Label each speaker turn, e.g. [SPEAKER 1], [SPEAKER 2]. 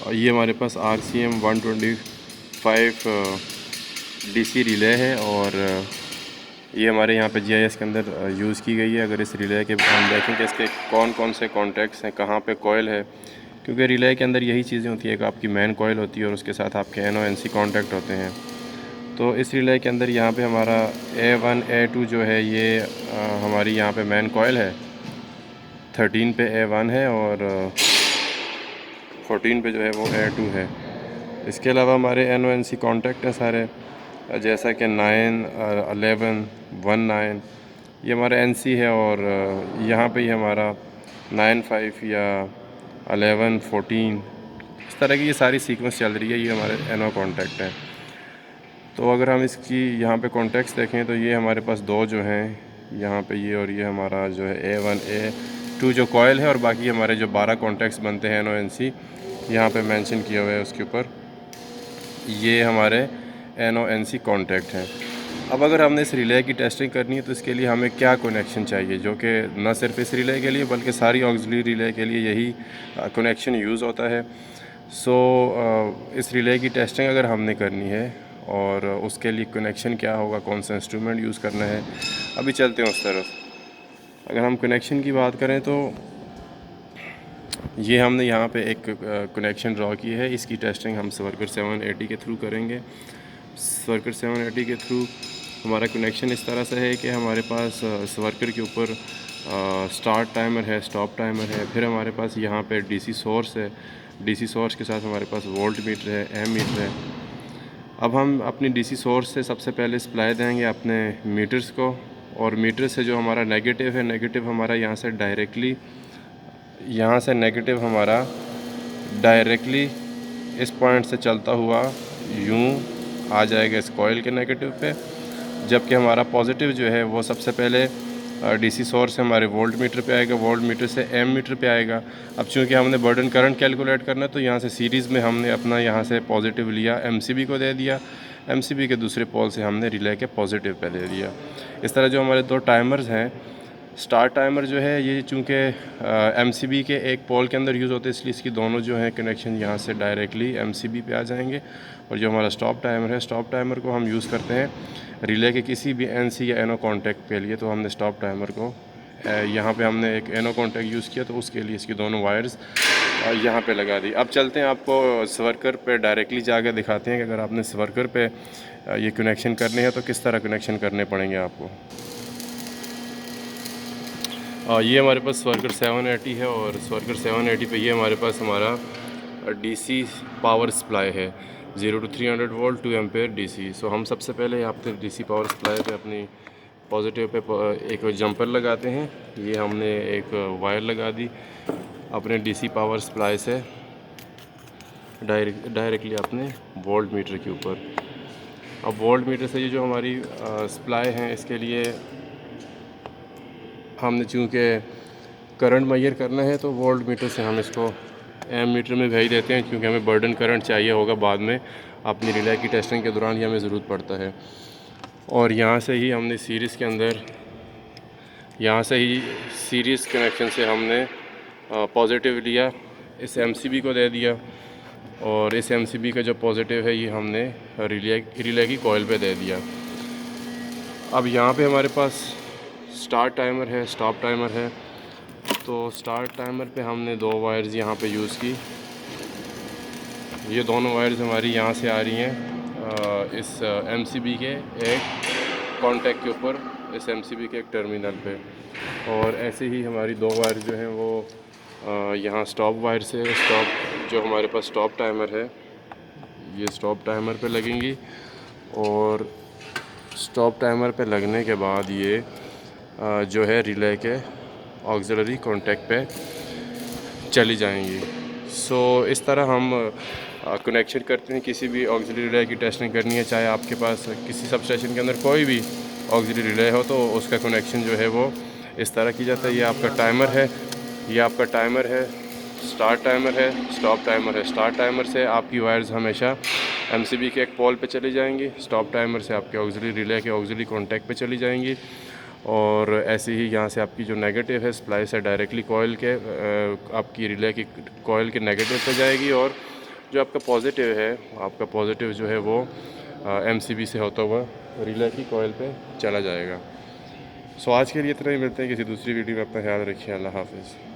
[SPEAKER 1] और ये हमारे पास RCM 125 DC रिले है और ये हमारे यहाँ पे GIS के अंदर यूज़ की गई है। अगर इस रिले के हम देखें कि इसके कौन कौन से कॉन्टैक्ट्स हैं, कहाँ पे कॉइल है, क्योंकि रिले के अंदर यही चीज़ें होती है कि आपकी मेन कॉइल होती है और उसके साथ आपके NONC कॉन्टैक्ट होते हैं। तो इस रिले के अंदर यहाँ पे हमारा A1 A2 जो है ये हमारी यहाँ पे मेन कॉइल है। 13 पे A1 है और 14 पे जो है वो A2 है। इसके अलावा हमारे NONC कॉन्टैक्ट हैं सारे, जैसा कि 9, 11, 19 ये हमारा NC है और यहाँ पे ही हमारा 9, 5 या 11, 14 इस तरह की ये सारी सीक्वेंस चल रही है। ये हमारे NO कॉन्टैक्ट हैं। तो अगर हम इसकी यहाँ पे कॉन्टैक्ट्स देखें तो ये हमारे पास दो जो हैं यहाँ पे ये, और ये हमारा जो है A1 A2 जो कॉइल है, और बाकी हमारे जो 12 कॉन्टैक्ट्स बनते हैं NONC यहाँ पे मेंशन किया हुआ है उसके ऊपर, ये हमारे NONC कॉन्टैक्ट हैं। अब अगर हमने इस रिले की टेस्टिंग करनी है तो इसके लिए हमें क्या कनेक्शन चाहिए, जो कि न सिर्फ इस रिले के लिए बल्कि सारी ऑक्सिलरी रिले के लिए यही कनेक्शन यूज़ होता है। सो इस रिले की टेस्टिंग अगर हमने करनी है और उसके लिए कनेक्शन क्या होगा, कौन सा इंस्ट्रूमेंट यूज़ करना है, अभी चलते हैं उस तरफ। अगर हम कनेक्शन की बात करें तो ये हमने यहाँ पे एक कनेक्शन ड्रॉ की है। इसकी टेस्टिंग हम स्वर्कर 780 के थ्रू करेंगे। स्वर्कर 780 के थ्रू हमारा कनेक्शन इस तरह से है कि हमारे पास स्वर्कर के ऊपर स्टार्ट टाइमर है, स्टॉप टाइमर है, फिर हमारे पास यहाँ पे DC सोर्स है। DC सोर्स के साथ हमारे पास वोल्ट मीटर है, एम मीटर है। अब हम अपनी DC सोर्स से सबसे पहले सप्लाई देंगे अपने मीटर्स को, और मीटर से जो हमारा नेगेटिव है, नेगेटिव हमारा यहाँ से डायरेक्टली, यहाँ से नेगेटिव हमारा डायरेक्टली इस पॉइंट से चलता हुआ यूँ आ जाएगा इस कॉइल के नेगेटिव पे, जबकि हमारा पॉजिटिव जो है वो सबसे पहले DC सोर्स से हमारे वोल्ट मीटर पे आएगा, वोल्ट मीटर से एम मीटर पे आएगा। अब चूँकि हमने बर्डन करंट कैलकुलेट करना है तो यहाँ से सीरीज़ में हमने अपना यहाँ से पॉजिटिव लिया, MCB को दे दिया, MCB के दूसरे पोल से हमने रिले के पॉजिटिव पे दे दिया। इस तरह जो हमारे दो टाइमर्स हैं, स्टार्ट टाइमर जो है ये चूँकि MCB के एक पोल के अंदर यूज़ होते हैं, इसलिए इसकी दोनों जो हैं कनेक्शन यहाँ से डायरेक्टली MCB पे आ जाएंगे। और जो हमारा स्टॉप टाइमर है, स्टॉप टाइमर को हम यूज़ करते हैं रिले के किसी भी NC या NO कॉन्टैक्ट के लिए। तो हमने स्टॉप टाइमर को यहाँ पे हमने एक NO कॉन्टैक्ट यूज़ किया, तो उसके लिए इसकी दोनों वायर्स यहाँ पे लगा दी। अब चलते हैं आपको स्वर्कर पे डायरेक्टली जाकर दिखाते हैं कि अगर आपने स्वर्कर पे ये कनेक्शन करने हैं तो किस तरह कनेक्शन करने पड़ेंगे आपको। ये हमारे पास स्वर्कर 780 है और स्वर्कर 780 पे ये हमारे पास हमारा DC पावर सप्लाई है 0 to 300 वोल्ट 2 एम्पेयर DC। सो हम सबसे पहले यहाँ पे DC पावर सप्लाई पे अपनी पॉजिटिव पे एक जंपर लगाते हैं। ये हमने एक वायर लगा दी अपने DC पावर सप्लाई से डायरेक्टली अपने वोल्ट मीटर के ऊपर। अब वोल्ट मीटर से ये जो हमारी सप्लाई है, इसके लिए हमने चूँकि करंट मेजर करना है तो वोल्ट मीटर से हम इसको एम मीटर में भेज देते हैं, क्योंकि हमें बर्डन करंट चाहिए होगा बाद में अपनी रिले की टेस्टिंग के दौरान ही हमें ज़रूरत पड़ता है। और यहाँ से ही हमने सीरीज़ के अंदर, यहाँ से ही सीरीज़ कनेक्शन से हमने पॉजिटिव लिया, इस MCB को दे दिया, और इस MCB का जो पॉजिटिव है ये हमने रिले की कॉइल पे दे दिया। अब यहाँ पे हमारे पास स्टार्ट टाइमर है, स्टॉप टाइमर है। तो स्टार्ट टाइमर पे हमने दो वायर्स यहाँ पे यूज़ की। ये दोनों वायर्स हमारी यहाँ से आ रही हैं इस MCB के एक कॉन्टैक्ट के ऊपर, इस MCB के एक टर्मिनल पे। और ऐसे ही हमारी दो वायर जो हैं वो यहाँ स्टॉप वायर से, स्टॉप जो हमारे पास स्टॉप टाइमर है ये स्टॉप टाइमर पे लगेंगी, और स्टॉप टाइमर पे लगने के बाद ये जो है रिले के ऑक्सिलरी कॉन्टैक्ट पे चली जाएंगी। सो इस तरह हम कनेक्शन करते हैं। किसी भी ऑक्सिलरी रिले की टेस्टिंग करनी है, चाहे आपके पास किसी सब स्टेशन के अंदर कोई भी ऑक्सिलरी रिले हो, तो उसका कनेक्शन जो है वो इस तरह की जाता है। ये आपका टाइमर है, ये आपका टाइमर है, स्टार्ट टाइमर है, स्टॉप टाइमर है। स्टार्ट टाइमर से आपकी वायर्स हमेशा MCB के एक पोल पे चली जाएंगी, स्टॉप टाइमर से आपके ऑक्सिलरी रिले के ऑक्सिलरी कॉन्टैक्ट पे चली जाएंगी, और ऐसे ही यहाँ से आपकी जो नेगेटिव है सप्लाई से डायरेक्टली कॉइल के आपकी रिले की कॉइल के नेगेटिव पे जाएगी, और जो आपका पॉजिटिव है, आपका पॉजिटिव जो है वो MCB से होता हुआ रिले की कॉइल पे चला जाएगा। सो आज के लिए इतना ही, मिलते हैं किसी दूसरी वीडियो में। अपना ख्याल रखिए। अल्लाह हाफ़िज़।